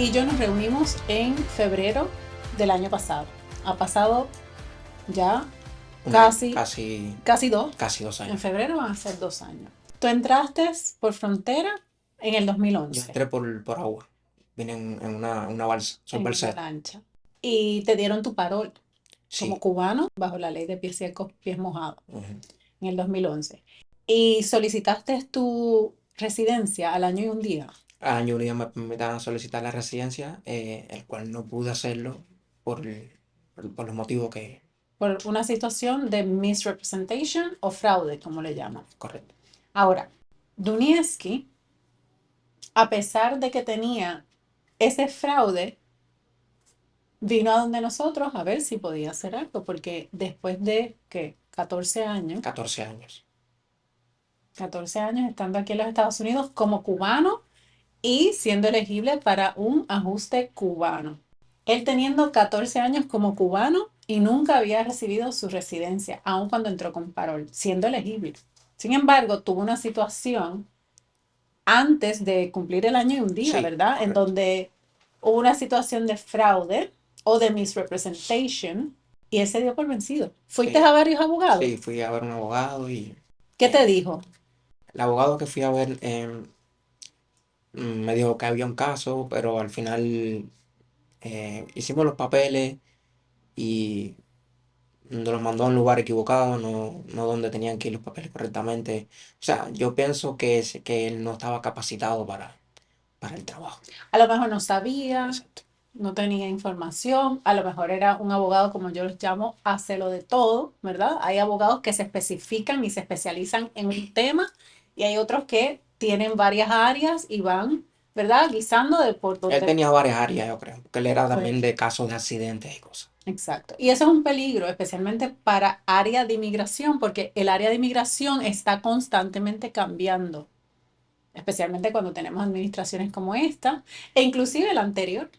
y yo nos reunimos en febrero del año pasado. Ha pasado ya casi 2. Casi dos En años. febrero van a ser 2 años. Tú entraste por frontera en el Yo 2011 entré por agua. Vine en una balsa. Soy en una balsero. lancha y te dieron tu parol como Sí. cubano bajo la ley de pies secos, pies mojados Ujú. en el 2011. Y solicitaste tu residencia al año y un día Al año un día me permitan solicitar la residencia, el cual no pude hacerlo por, por los motivos que... por una situación de misrepresentation o fraude, como le llaman. Correcto. Ahora, Dunieski, a pesar de que tenía ese fraude, vino a donde nosotros a ver si podía hacer algo, porque después de, ¿qué? 14 años, 14 años. 14 años estando aquí en los Estados Unidos como cubano y siendo elegible para un ajuste cubano. Él teniendo 14 años como cubano y nunca había recibido su residencia, aun cuando entró con parol, siendo elegible. Sin embargo, tuvo una situación antes de cumplir el año y un día, Sí, ¿verdad? En correcto. donde hubo una situación de fraude o de misrepresentation y él se dio por vencido. ¿Fuiste Sí, a varios abogados? sí, fui a ver un abogado y ¿Qué te dijo? el abogado que fui a ver me dijo que había un caso, pero al final hicimos los papeles y nos los mandó a un lugar equivocado, no donde tenían que ir los papeles correctamente. O sea, yo pienso que él no estaba capacitado para el trabajo. A lo mejor no sabía, Exacto. no tenía información, a lo mejor era un abogado, como yo los llamo, lo de todo, ¿verdad? Hay abogados que se especifican y se especializan en un tema y hay otros que tienen varias áreas y van, ¿verdad? Guisando de por Él donde tenía varias áreas, yo creo, porque él era fue. también de casos de accidentes y cosas. Exacto. Y eso es un peligro, especialmente para área de inmigración, porque el área de inmigración está constantemente cambiando, especialmente cuando tenemos administraciones como esta, e inclusive la anterior.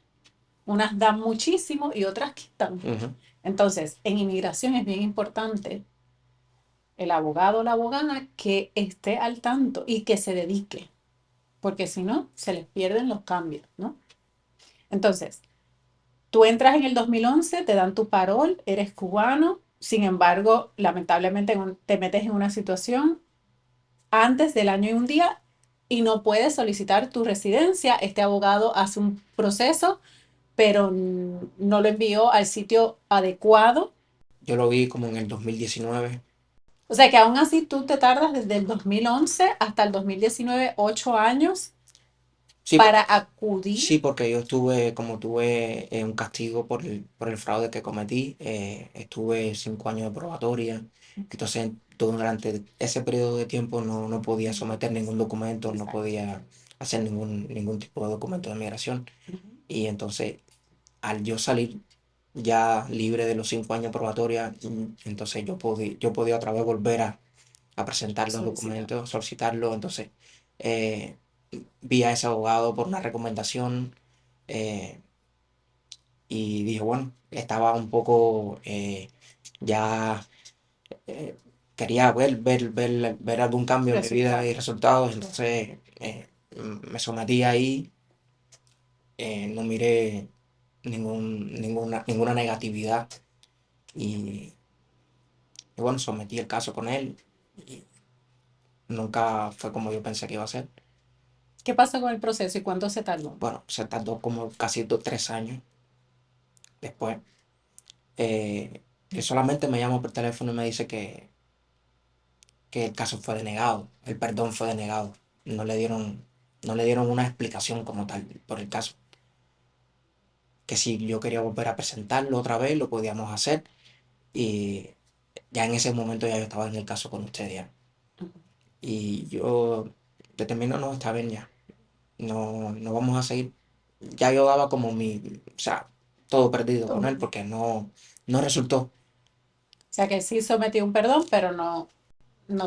Unas dan muchísimo y otras quitan. Ujú. Entonces, en inmigración es bien importante el abogado o la abogada que esté al tanto y que se dedique, porque si no, se les pierden los cambios, ¿no? Entonces, tú entras en el 2011, te dan tu parol, eres cubano, sin embargo, lamentablemente te metes en una situación antes del año y un día y no puedes solicitar tu residencia. Este abogado hace un proceso, pero no lo envió al sitio adecuado. Yo lo vi como en el 2019. O sea que aún así tú te tardas desde el 2011 hasta el 2019, 8 años Sí, para acudir. sí, porque yo estuve, como tuve un castigo por el fraude que cometí, estuve 5 años de probatoria, entonces durante ese periodo de tiempo no podía someter ningún documento, no Exacto. podía hacer ningún tipo de documento de migración, y entonces al yo salir ya libre de los 5 años de probatoria, entonces yo podía otra vez volver a presentar los Solicitar. documentos, solicitarlo, entonces eh, vi a ese abogado por una recomendación, eh, y dije, bueno, estaba un poco ya, eh, quería ver algún cambio en mi vida y Resultado. resultados, entonces me sometí ahí, no miré ninguna negatividad y, y bueno, sometí el caso con él y nunca fue como yo pensé que iba a ser. ¿Qué pasó con el proceso y cuánto se tardó? Bueno, se tardó como casi 3 años después. Él solamente me llama por teléfono y me dice que el caso fue denegado, el perdón fue denegado. No le dieron, no le dieron una explicación como tal por el caso. Que si yo quería volver a presentarlo otra vez, lo podíamos hacer. Y ya en ese momento ya yo estaba en el caso con usted ya. Y yo determino, no, está bien ya. No vamos a seguir. Ya yo daba como o sea, todo perdido con él O porque no resultó, sea que sí sometió un perdón, pero no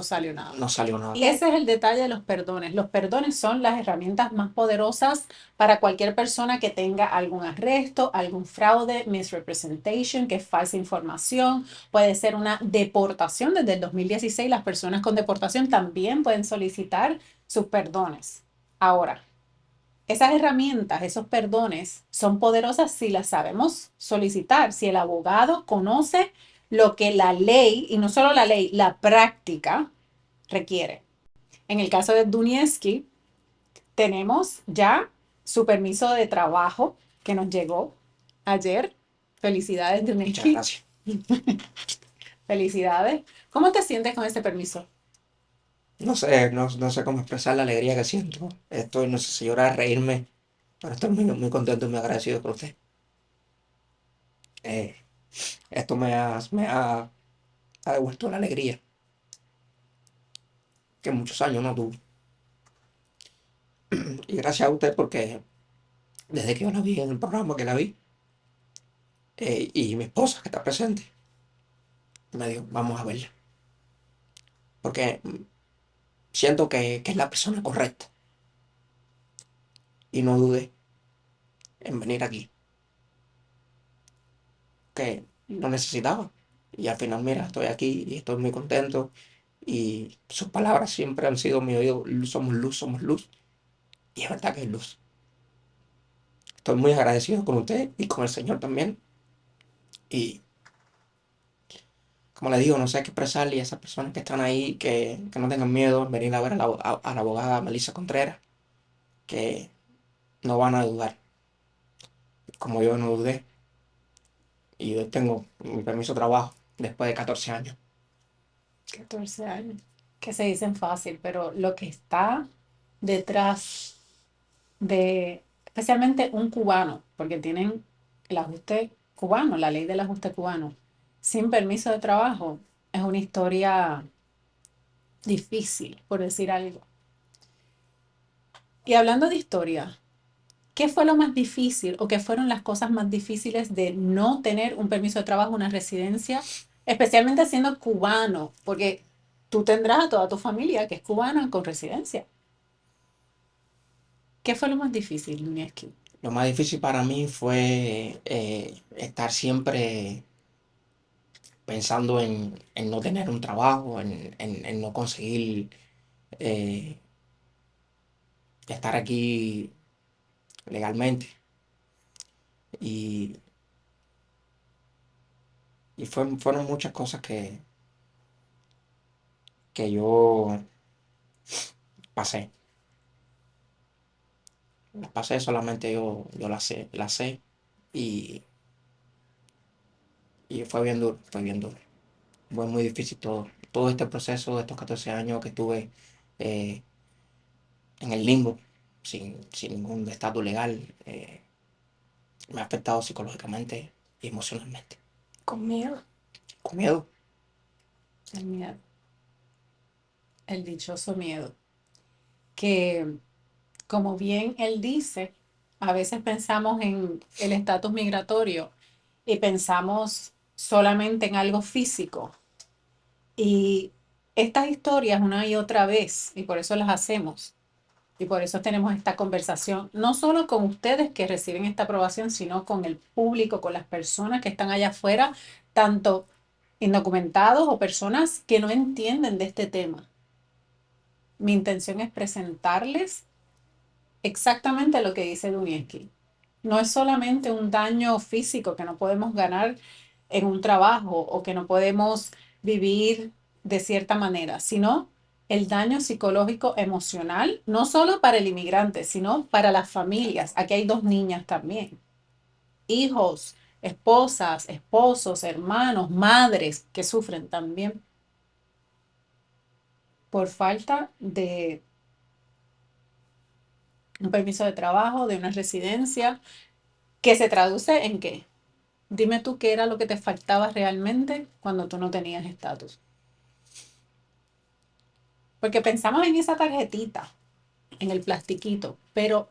salió nada. no salió nada. Y ese es el detalle de los perdones. Los perdones son las herramientas más poderosas para cualquier persona que tenga algún arresto, algún fraude, misrepresentation, que es falsa información. Puede ser una deportación. Desde el 2016 las personas con deportación también pueden solicitar sus perdones. Ahora, esas herramientas, esos perdones, son poderosas si las sabemos solicitar, si el abogado conoce lo que la ley, y no solo la ley, la práctica requiere. En el caso de Dunieski, tenemos ya su permiso de trabajo que nos llegó ayer. Felicidades, Muchas Dunieski. gracias. Felicidades. ¿Cómo te sientes con ese permiso? No sé cómo expresar la alegría que siento. Estoy, no sé si llorar, reírme, pero estoy muy contento y muy agradecido por usted. Eh, Esto ha devuelto la alegría que muchos años no tuve. Y gracias a usted porque desde que yo la vi en el programa que la vi, y mi esposa que está presente, me dijo, vamos a verla. Porque siento que es la persona correcta. Y no dudé en venir aquí, que lo necesitaba. Y al final, mira, estoy aquí y estoy muy contento. Y sus palabras siempre han sido mi oído, somos luz, somos luz. Y es verdad que es luz. Estoy muy agradecido con usted y con el Señor también. Y como le digo, no sé qué expresarle a esas personas que están ahí, que no tengan miedo en venir a ver a la abogada Melissa Contreras, que no van a dudar, como yo no dudé. Y yo tengo mi permiso de trabajo después de 14 años. 14 años. Que se dicen fácil, pero lo que está detrás de, especialmente un cubano, porque tienen el ajuste cubano, la ley del ajuste cubano, sin permiso de trabajo, es una historia difícil, por decir algo. Y hablando de historia, ¿qué fue lo más difícil o qué fueron las cosas más difíciles de no tener un permiso de trabajo, una residencia, especialmente siendo cubano? Porque tú tendrás a toda tu familia que es cubana con residencia. ¿Qué fue lo más difícil, Dunieski? Lo más difícil para mí fue estar siempre pensando en no tener un trabajo, en no conseguir eh, estar aquí legalmente. Y, fueron muchas cosas que yo pasé. Las pasé solamente yo las sé. Y, y fue bien duro, fue bien duro. Fue muy difícil todo. Todo este proceso de estos 14 años que estuve eh, en el limbo, sin ningún estatus legal, me ha afectado psicológicamente y emocionalmente. Con miedo. Con miedo. El miedo, el dichoso miedo, que como bien él dice, a veces pensamos en el estatus migratorio y pensamos solamente en algo físico. Y estas historias una y otra vez, y por eso las hacemos, y por eso tenemos esta conversación, no solo con ustedes que reciben esta aprobación, sino con el público, con las personas que están allá afuera, tanto indocumentados o personas que no entienden de este tema. Mi intención es presentarles exactamente lo que dice Dunieski. No es solamente un daño físico que no podemos ganar en un trabajo o que no podemos vivir de cierta manera, sino el daño psicológico emocional, no solo para el inmigrante, sino para las familias. Aquí hay dos niñas también, hijos, esposas, esposos, hermanos, madres que sufren también por falta de un permiso de trabajo, de una residencia, que se traduce en qué. Dime tú qué era lo que te faltaba realmente cuando tú no tenías estatus. Porque pensamos en esa tarjetita, en el plastiquito, pero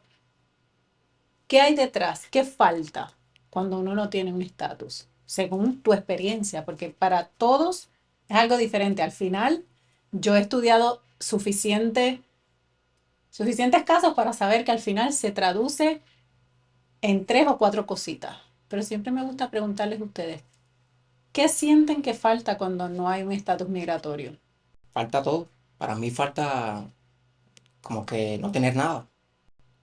¿qué hay detrás? ¿Qué falta cuando uno no tiene un estatus? Según tu experiencia, porque para todos es algo diferente. Al final, yo he estudiado suficientes casos para saber que al final se traduce en tres o cuatro cositas. Pero siempre me gusta preguntarles a ustedes, ¿qué sienten que falta cuando no hay un estatus migratorio? Falta todo. Para mí falta como que no tener nada.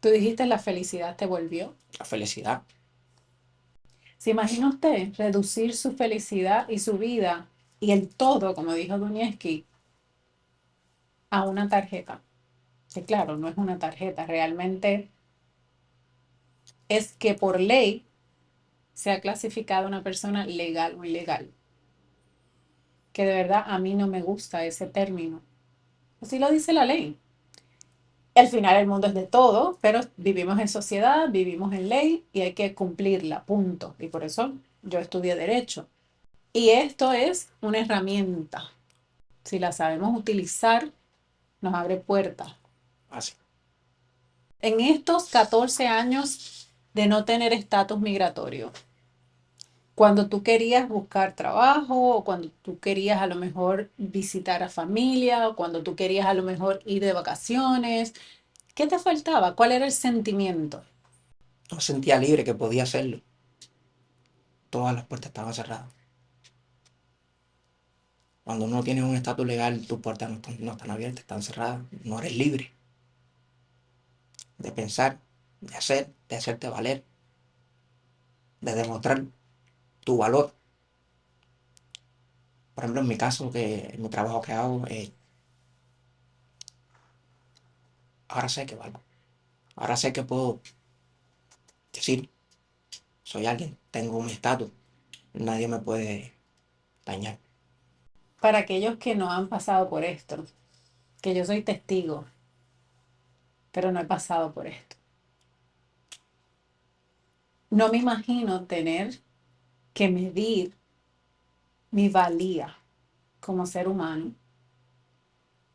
Tú dijiste la felicidad te volvió. La felicidad. ¿Se imagina usted reducir su felicidad y su vida y el todo, como dijo Dunieski, a una tarjeta? Que claro, no es una tarjeta, realmente es que por ley se ha clasificado a una persona legal o ilegal. Que de verdad a mí no me gusta ese término. Así lo dice la ley. Al final el mundo es de todo, pero vivimos en sociedad, vivimos en ley y hay que cumplirla, punto. Y por eso yo estudié derecho. Y esto es una herramienta. Si la sabemos utilizar, nos abre puertas. Así. En estos 14 años de no tener estatus migratorio, cuando tú querías buscar trabajo o cuando tú querías a lo mejor visitar a familia o cuando tú querías a lo mejor ir de vacaciones, ¿qué te faltaba? ¿Cuál era el sentimiento? No sentía libre que podía hacerlo. Todas las puertas estaban cerradas. Cuando uno tiene un estatus legal, tus puertas no están abiertas, están cerradas. No eres libre de pensar, de hacer, de hacerte valer, de demostrar tu valor. Por ejemplo, en mi caso, que en mi trabajo que hago, ahora sé que valgo. Ahora sé que puedo decir, soy alguien, tengo un estatus, nadie me puede dañar. Para aquellos que no han pasado por esto, que yo soy testigo, pero no he pasado por esto. No me imagino tener que medir mi valía como ser humano,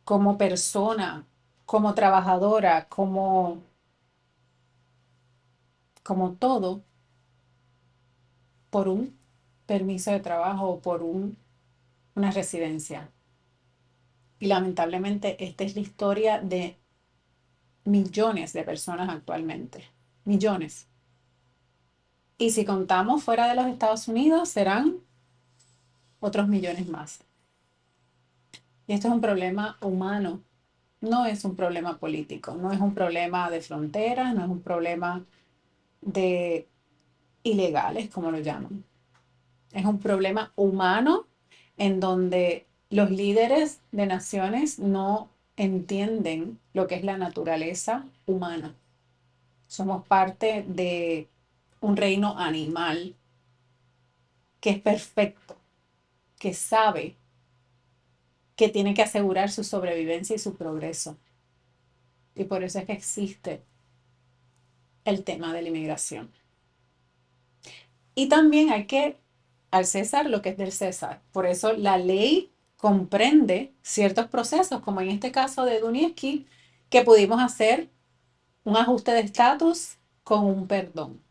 como persona, como trabajadora, como todo, por un permiso de trabajo o por una residencia. Y lamentablemente esta es la historia de millones de personas actualmente. Millones. Y si contamos fuera de los Estados Unidos, serán otros millones más. Y esto es un problema humano, no es un problema político, no es un problema de fronteras, no es un problema de ilegales, como lo llaman. Es un problema humano en donde los líderes de naciones no entienden lo que es la naturaleza humana. Somos parte de un reino animal que es perfecto, que sabe que tiene que asegurar su sobrevivencia y su progreso. Y por eso es que existe el tema de la inmigración. Y también hay que al César lo que es del César. Por eso la ley comprende ciertos procesos, como en este caso de Dunieski, que pudimos hacer un ajuste de estatus con un perdón.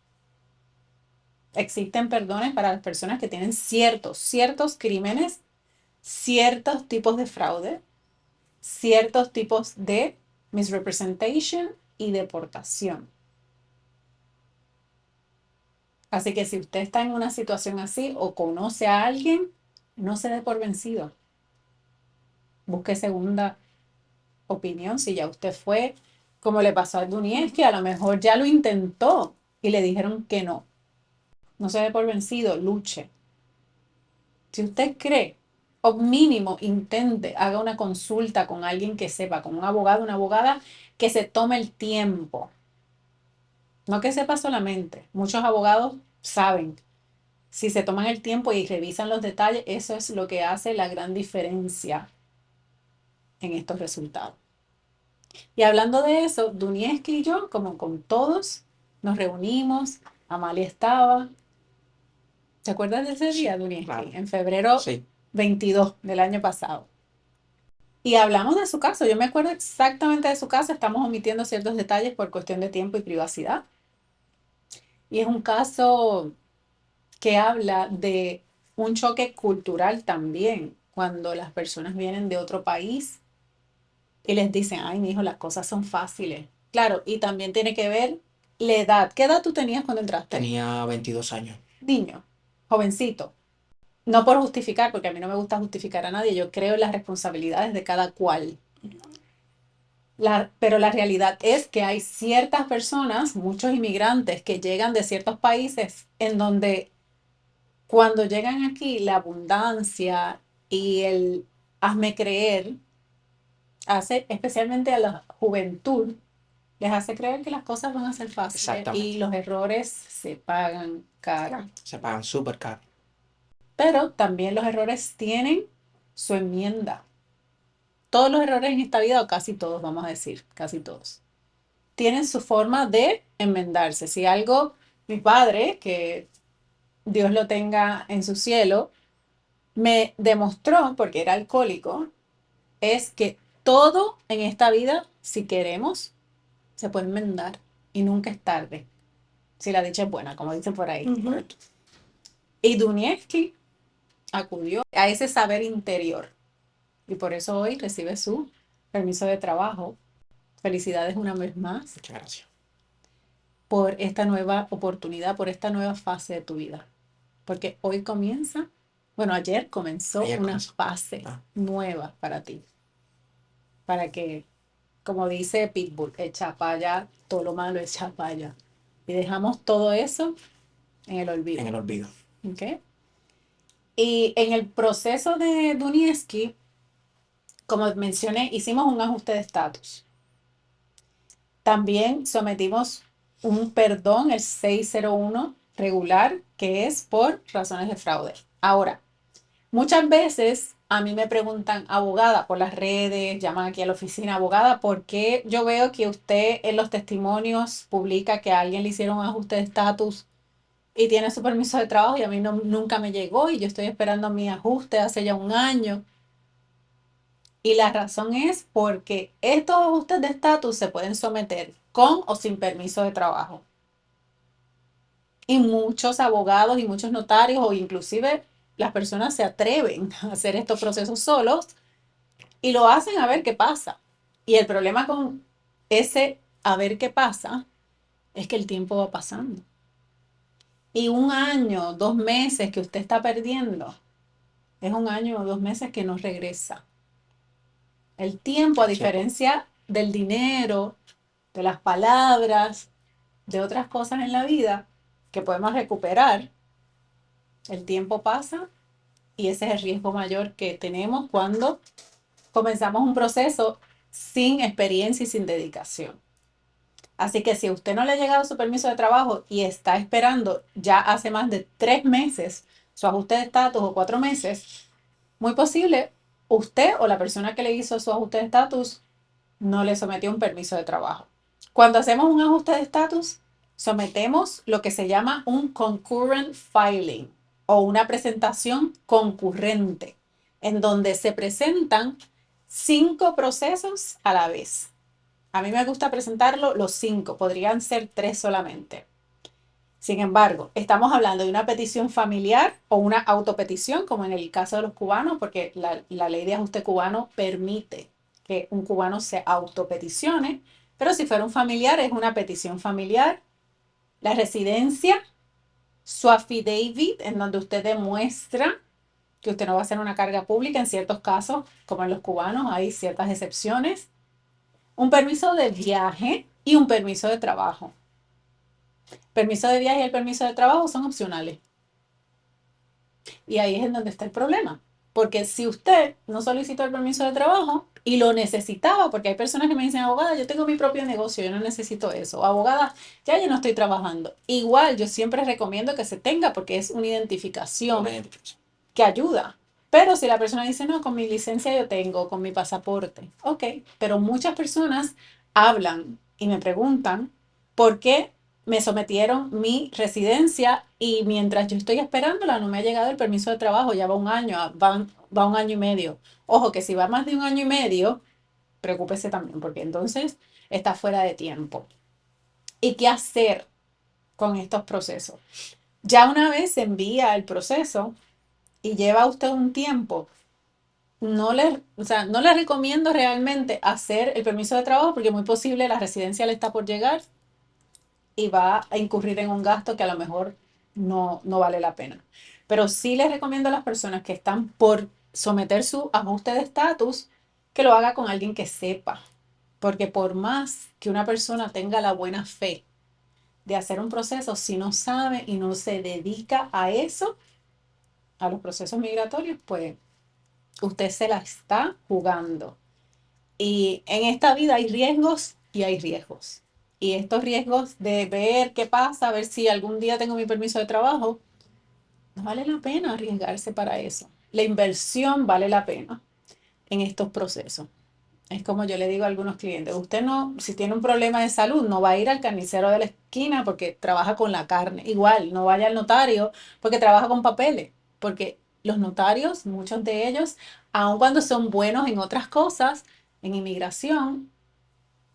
Existen perdones para las personas que tienen ciertos crímenes, ciertos tipos de fraude, ciertos tipos de misrepresentation y deportación. Así que si usted está en una situación así o conoce a alguien, no se dé por vencido. Busque segunda opinión si ya usted fue, como le pasó a Duniez, que a lo mejor ya lo intentó y le dijeron que no. No se dé por vencido, luche. Si usted cree, o mínimo intente, haga una consulta con alguien que sepa, con un abogado, una abogada, que se tome el tiempo. No que sepa solamente. Muchos abogados saben. Si se toman el tiempo y revisan los detalles, eso es lo que hace la gran diferencia en estos resultados. Y hablando de eso, Dunieski y yo, como con todos, nos reunimos, Amalia estaba. ¿Te acuerdas de ese día, Sí, Dunieski? claro, En febrero sí. 22 del año pasado. Y hablamos de su caso. Yo me acuerdo exactamente de su caso. Estamos omitiendo ciertos detalles por cuestión de tiempo y privacidad. Y es un caso que habla de un choque cultural también, cuando las personas vienen de otro país y les dicen, ay, mi hijo, las cosas son fáciles. Claro, y también tiene que ver la edad. ¿Qué edad tú tenías cuando entraste? Tenía 22 años. Niño, jovencito. No por justificar, porque a mí no me gusta justificar a nadie, yo creo en las responsabilidades de cada cual. Pero la realidad es que hay ciertas personas, muchos inmigrantes que llegan de ciertos países en donde cuando llegan aquí la abundancia y el hazme creer hace, especialmente a la juventud, les hace creer que las cosas van a ser fáciles y Exactamente. los errores se pagan caro. Se pagan súper caro. Pero también los errores tienen su enmienda. Todos los errores en esta vida, o casi todos, vamos a decir, casi todos, tienen su forma de enmendarse. Si algo, mi padre, que Dios lo tenga en su cielo, me demostró, porque era alcohólico, es que todo en esta vida, si queremos, se puede enmendar y nunca es tarde. Si la dicha es buena, como dicen por ahí. Correcto. Y Dunievsky acudió a ese saber interior y por eso hoy recibe su permiso de trabajo. Felicidades una vez más Muchas gracias. por esta nueva oportunidad, por esta nueva fase de tu vida. Porque hoy comienza, bueno, ayer comenzó Ayer una comenzó. fase Ah, nueva para ti. Para que, como dice Pitbull, echa para allá, todo lo malo echa para allá. Y dejamos todo eso en el en olvido. el olvido. ¿Ok? Y en el proceso de Dunievsky, como mencioné, hicimos un ajuste de estatus. También sometimos un perdón, el 601 regular, que es por razones de fraude. Ahora, muchas veces a mí me preguntan, abogada, por las redes, llaman aquí a la oficina, abogada, ¿por qué yo veo que usted en los testimonios publica que a alguien le hicieron un ajuste de estatus y tiene su permiso de trabajo y a mí no, nunca me llegó y yo estoy esperando mi ajuste hace ya un año? Y la razón es porque estos ajustes de estatus se pueden someter con o sin permiso de trabajo. Y muchos abogados y muchos notarios o inclusive las personas se atreven a hacer estos procesos solos y lo hacen a ver qué pasa. Y el problema con ese a ver qué pasa es que el tiempo va pasando. Y un año, 2 meses que usted está perdiendo, es un año o 2 meses que no regresa. El tiempo, a Cierto. diferencia del dinero, de las palabras, de otras cosas en la vida que podemos recuperar, el tiempo pasa y ese es el riesgo mayor que tenemos cuando comenzamos un proceso sin experiencia y sin dedicación. Así que si a usted no le ha llegado su permiso de trabajo y está esperando ya hace más de 3 meses su ajuste de estatus o 4 meses, muy posible usted o la persona que le hizo su ajuste de estatus no le sometió un permiso de trabajo. Cuando hacemos un ajuste de estatus, sometemos lo que se llama un concurrent filing o una presentación concurrente, en donde se presentan 5 procesos a la vez. A mí me gusta presentarlo los 5, podrían ser 3 solamente. Sin embargo, estamos hablando de una petición familiar o una autopetición, como en el caso de los cubanos, porque la ley de ajuste cubano permite que un cubano se autopeticione, pero si fuera un familiar es una petición familiar, la residencia, su affidavit, en donde usted demuestra que usted no va a hacer una carga pública en ciertos casos, como en los cubanos, hay ciertas excepciones, un permiso de viaje y un permiso de trabajo. Permiso de viaje y el permiso de trabajo son opcionales. Y ahí es en donde está el problema. Porque si usted no solicitó el permiso de trabajo y lo necesitaba, porque hay personas que me dicen, abogada, yo tengo mi propio negocio, yo no necesito eso. O abogada, ya yo no estoy trabajando. Igual, yo siempre recomiendo que se tenga porque es una identificación Una identificación. que ayuda. Pero si la persona dice, no, con mi licencia yo tengo, con mi pasaporte, ok. Pero muchas personas hablan y me preguntan por qué me sometieron mi residencia y mientras yo estoy esperándola no me ha llegado el permiso de trabajo, ya va un año, va un año y medio. Ojo que si va más de un año y medio, preocúpese también porque entonces está fuera de tiempo. ¿Y qué hacer con estos procesos? Ya una vez se envía el proceso y lleva usted un tiempo, o sea, no le recomiendo realmente hacer el permiso de trabajo porque muy posible la residencia le está por llegar y va a incurrir en un gasto que a lo mejor no vale la pena. Pero sí les recomiendo a las personas que están por someter su ajuste de estatus que lo haga con alguien que sepa, Porque por más que una persona tenga la buena fe de hacer un proceso, si no sabe y no se dedica a eso, a los procesos migratorios, pues usted se la está jugando. Y en esta vida hay riesgos y hay riesgos. Y estos riesgos de ver qué pasa, a ver si algún día tengo mi permiso de trabajo, no vale la pena arriesgarse para eso. La inversión vale la pena en estos procesos. Es como yo le digo a algunos clientes, usted no, si tiene un problema de salud, no va a ir al carnicero de la esquina porque trabaja con la carne. Igual, no vaya al notario porque trabaja con papeles. Porque los notarios, muchos de ellos, aun cuando son buenos en otras cosas, en inmigración,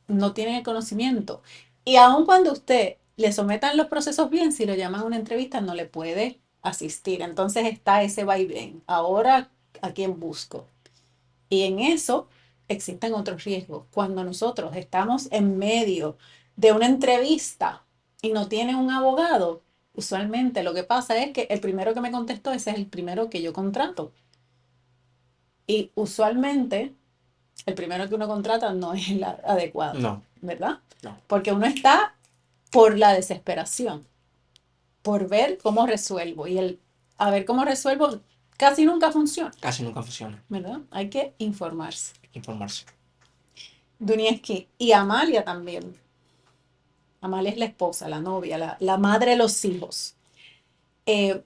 no tienen el conocimiento. Y aun cuando usted le sometan los procesos bien, si lo llaman a una entrevista, no le puede asistir. Entonces está ese vaivén. Ahora, ¿a quién busco? Y en eso existen otros riesgos. Cuando nosotros estamos en medio de una entrevista y no tiene un abogado, usualmente lo que pasa es que el primero que me contestó, ese es el primero que yo contrato. Y usualmente el primero que uno contrata no es el adecuado, No, ¿verdad? no, Porque uno está por la desesperación, por ver cómo resuelvo. Y el a ver cómo resuelvo casi nunca funciona, casi nunca funciona. ¿verdad? Hay que informarse. Hay que informarse. Dunieski y Amalia también. Amalia es la esposa, la novia, la madre de los hijos. Eh,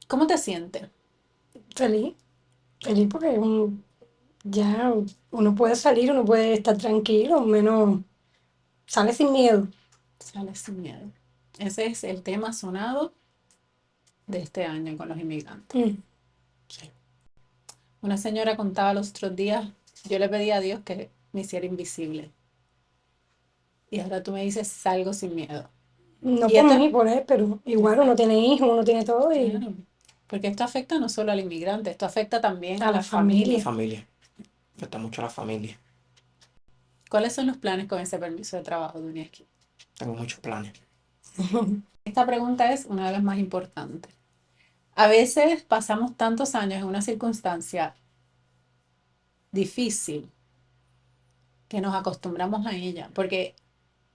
¿Cómo te sientes? Feliz, feliz porque ya uno puede salir, uno puede estar tranquilo, menos sale sin miedo. Sales sin miedo. Ese es el tema sonado de este año con los inmigrantes. Sí. Una señora contaba los otros días, yo le pedí a Dios que me hiciera invisible. Y ahora tú me dices, salgo sin miedo. No Y por esto es, mí, por él, pero igual uno tiene hijos, uno tiene todo y claro, porque esto afecta no solo al inmigrante, esto afecta también a a la la La familia. familia. familia. Afecta mucho a la familia. ¿Cuáles son los planes con ese permiso de trabajo, Dunieski? Tengo muchos planes. Esta pregunta es una de las más importantes. A veces pasamos tantos años en una circunstancia difícil que nos acostumbramos a ella, porque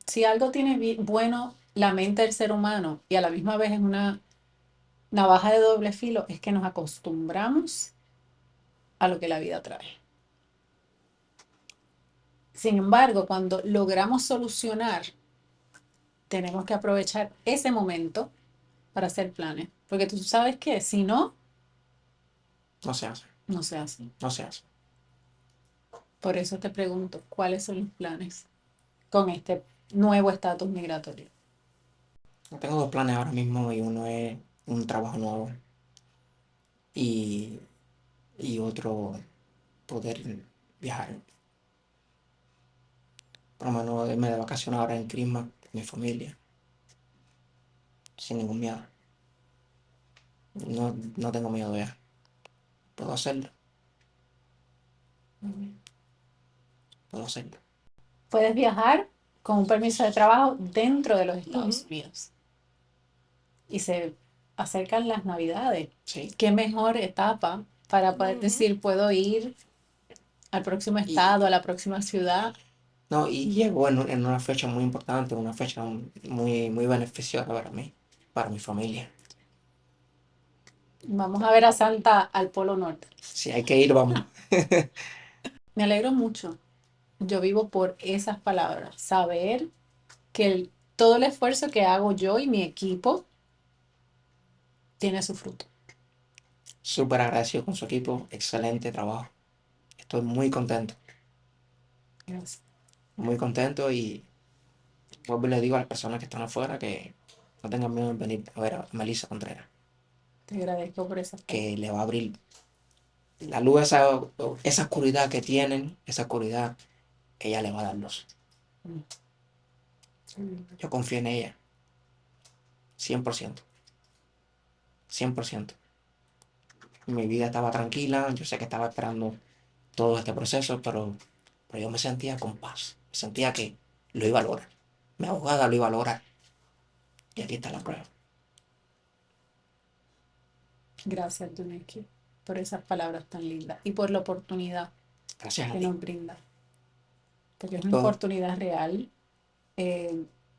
si algo tiene bueno la mente del ser humano y a la misma vez es una navaja de doble filo, es que nos acostumbramos a lo que la vida trae. Sin embargo, cuando logramos solucionar, tenemos que aprovechar ese momento para hacer planes, porque tú sabes que si no, No se hace. no se hace. No se hace. Por eso te pregunto, ¿cuáles son los planes con este nuevo estatus migratorio? Tengo dos planes ahora mismo y uno es un trabajo nuevo y, y otro poder viajar. Por lo menos irme de vacaciones ahora en Christmas con mi familia, sin ningún miedo. No, no tengo miedo ya. Puedo hacerlo, puedo hacerlo. Puedes viajar con un permiso de trabajo dentro de los Estados Unidos y se acercan las Navidades. Sí. ¿Qué mejor etapa para poder decir, puedo ir al próximo Y, estado, a la próxima ciudad? no, y llego en una fecha muy importante, una fecha muy, muy beneficiosa para mí, para mi familia. Vamos a ver a Santa al Polo Norte. Si hay que ir, vamos. Me alegro mucho. Yo vivo por esas palabras. Saber que todo el esfuerzo que hago yo y mi equipo tiene su fruto. Súper agradecido con su equipo, excelente trabajo. Estoy Gracias. muy contento y vuelvo y le digo a las personas que están afuera que no tengan miedo en venir a ver a Melissa Contreras, Te agradezco por esas palabras. que le va a abrir la luz, esa oscuridad que tienen, esa oscuridad, ella le va a dar luz. Yo confío en ella, 100%, 100%. Mi vida estaba tranquila, yo sé que estaba esperando todo este proceso, pero yo me sentía con paz, me sentía que lo iba a lograr. Mi abogada lo iba a lograr. Y aquí está la prueba. Gracias, Duneki, por esas palabras tan lindas y por la oportunidad Gracias a que ti. nos brinda. porque es una Todo. oportunidad real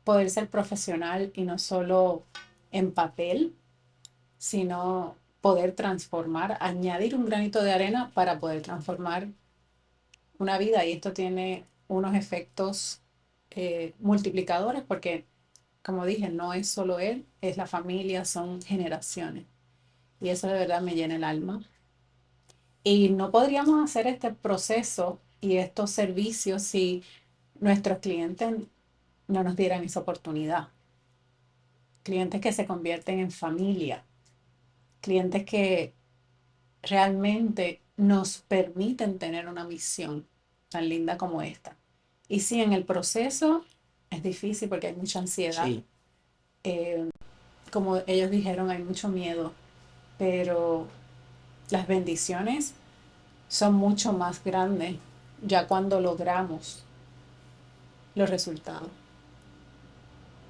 poder ser profesional y no solo en papel, sino poder transformar, añadir un granito de arena para poder transformar una vida. Y esto tiene unos efectos multiplicadores porque, como dije, no es solo él, es la familia, son generaciones. Y eso de verdad me llena el alma. Y no podríamos hacer este proceso y estos servicios si nuestros clientes no nos dieran esa oportunidad. Clientes que se convierten en familia, clientes que realmente nos permiten tener una misión tan linda como esta. Y sí, en el proceso es difícil porque hay mucha ansiedad. Sí, Como ellos dijeron, hay mucho miedo, pero las bendiciones son mucho más grandes ya cuando logramos los resultados.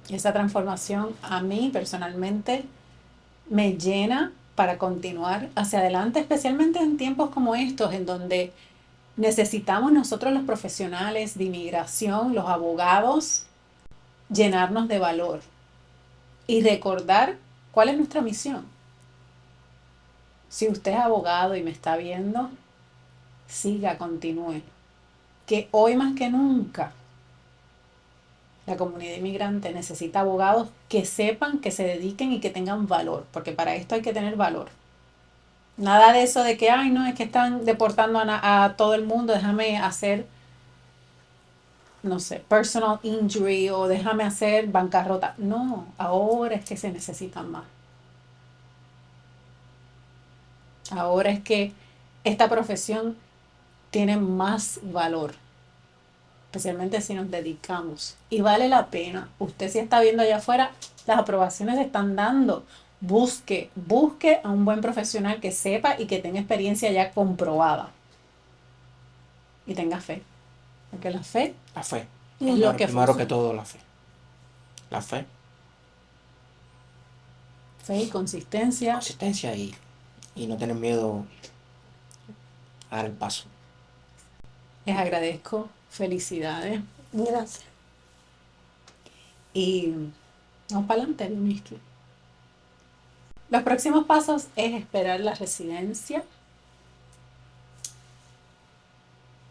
Esa transformación a mí personalmente me llena para continuar hacia adelante, especialmente en tiempos como estos, en donde necesitamos nosotros los profesionales de inmigración, los abogados, llenarnos de valor y recordar cuál es nuestra misión. Si usted es abogado y me está viendo, siga, continúe. Que hoy más que nunca la comunidad inmigrante necesita abogados que sepan, que se dediquen y que tengan valor, porque para esto hay que tener valor. Nada de eso de que, ay, no, es que están deportando a todo el mundo, déjame hacer, no sé, personal injury o déjame hacer bancarrota. No, ahora es que se necesitan más. Ahora es que esta profesión tiene más valor, especialmente si nos dedicamos. Y vale la pena. Usted si está viendo allá afuera, las aprobaciones se están dando. Busque a un buen profesional que sepa y que tenga experiencia ya comprobada. Y tenga fe. Porque la fe la fe. es lo que Primero que funciona. todo, la fe. La fe, Fe y consistencia. consistencia y no tener miedo a dar el paso. Les agradezco. Felicidades. Gracias. Y vamos para adelante, Miski. Los próximos pasos es esperar la residencia.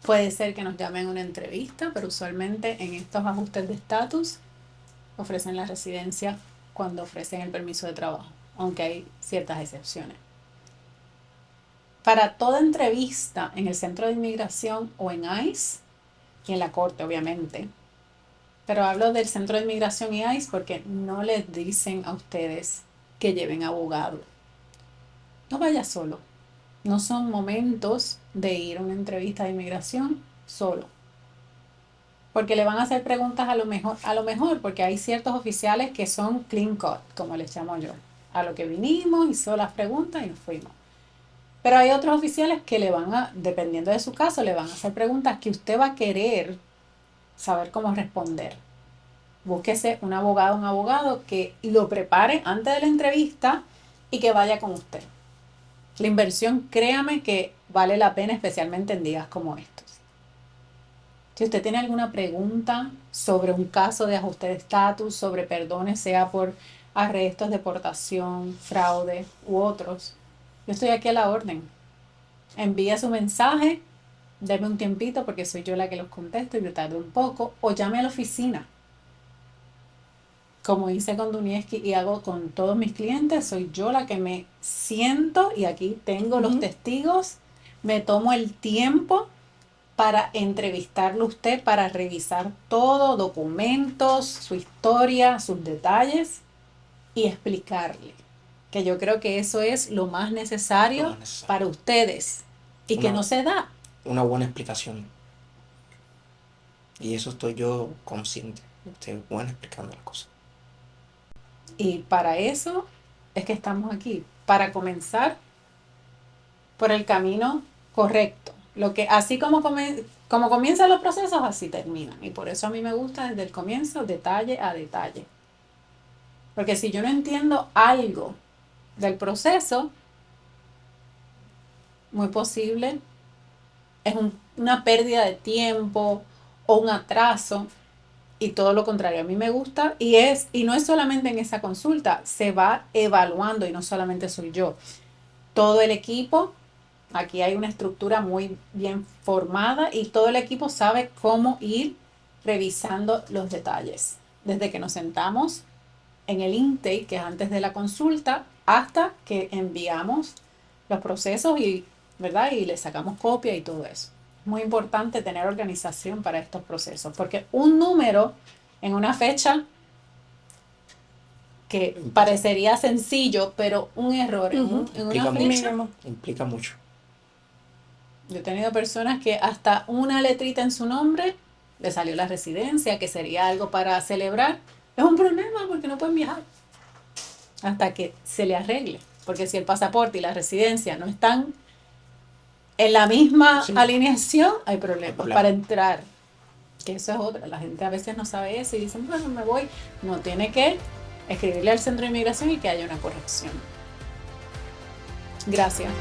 Puede ser que nos llamen a una entrevista, pero usualmente en estos ajustes de estatus ofrecen la residencia cuando ofrecen el permiso de trabajo, aunque hay ciertas excepciones. Para toda entrevista en el centro de inmigración o en ICE, y en la corte obviamente, pero hablo del centro de inmigración y ICE porque no les dicen a ustedes que lleven abogado. No vaya solo. No son momentos de ir a una entrevista de inmigración solo. Porque le van a hacer preguntas a lo mejor, porque hay ciertos oficiales que son clean cut, como les llamo yo. A lo que vinimos, hizo las preguntas y nos fuimos. Pero hay otros oficiales que le van a, dependiendo de su caso, le van a hacer preguntas que usted va a querer saber cómo responder. Búsquese un abogado que lo prepare antes de la entrevista y que vaya con usted. La inversión, créame que vale la pena, especialmente en días como estos. Si usted tiene alguna pregunta sobre un caso de ajuste de estatus, sobre perdones, sea por arrestos, deportación, fraude u otros, yo estoy aquí a la orden. Envía su mensaje, deme un tiempito porque soy yo la que los contesto y me tardo un poco, o llame a la oficina. Como hice con Dunieski y hago con todos mis clientes, soy yo la que me siento y aquí tengo los testigos, me tomo el tiempo para entrevistarlo a usted, para revisar todo, documentos, su historia, sus detalles y explicarle. Que yo creo que eso es lo más necesario para ustedes y que no se da. Una buena explicación. Y eso estoy yo consciente. Estoy bueno explicando las cosas. Y para eso es que estamos aquí, para comenzar por el camino correcto. Lo que, así como comienzan los procesos, así terminan. Y por eso a mí me gusta desde el comienzo, detalle a detalle. Porque si yo no entiendo algo del proceso, muy posible es una pérdida de tiempo o un atraso, y todo lo contrario. A mí me gusta y no es solamente en esa consulta, se va evaluando y no solamente soy yo. Todo el equipo, aquí hay una estructura muy bien formada y todo el equipo sabe cómo ir revisando los detalles. Desde que nos sentamos en el intake, que es antes de la consulta, hasta que enviamos los procesos ¿verdad? Y le sacamos copia y todo eso. Es muy importante tener organización para estos procesos, porque un número en una fecha que parecería sencillo, pero un error en una fecha. Implica mucho. Yo he tenido personas que hasta una letrita en su nombre le salió la residencia, que sería algo para celebrar. Es un problema porque no pueden viajar hasta que se le arregle. Porque si el pasaporte y la residencia no están en la misma alineación, hay problemas para entrar. Que eso es otra. La gente a veces no sabe eso y dicen, bueno, me voy. No, tiene que escribirle al centro de inmigración y que haya una corrección. Gracias.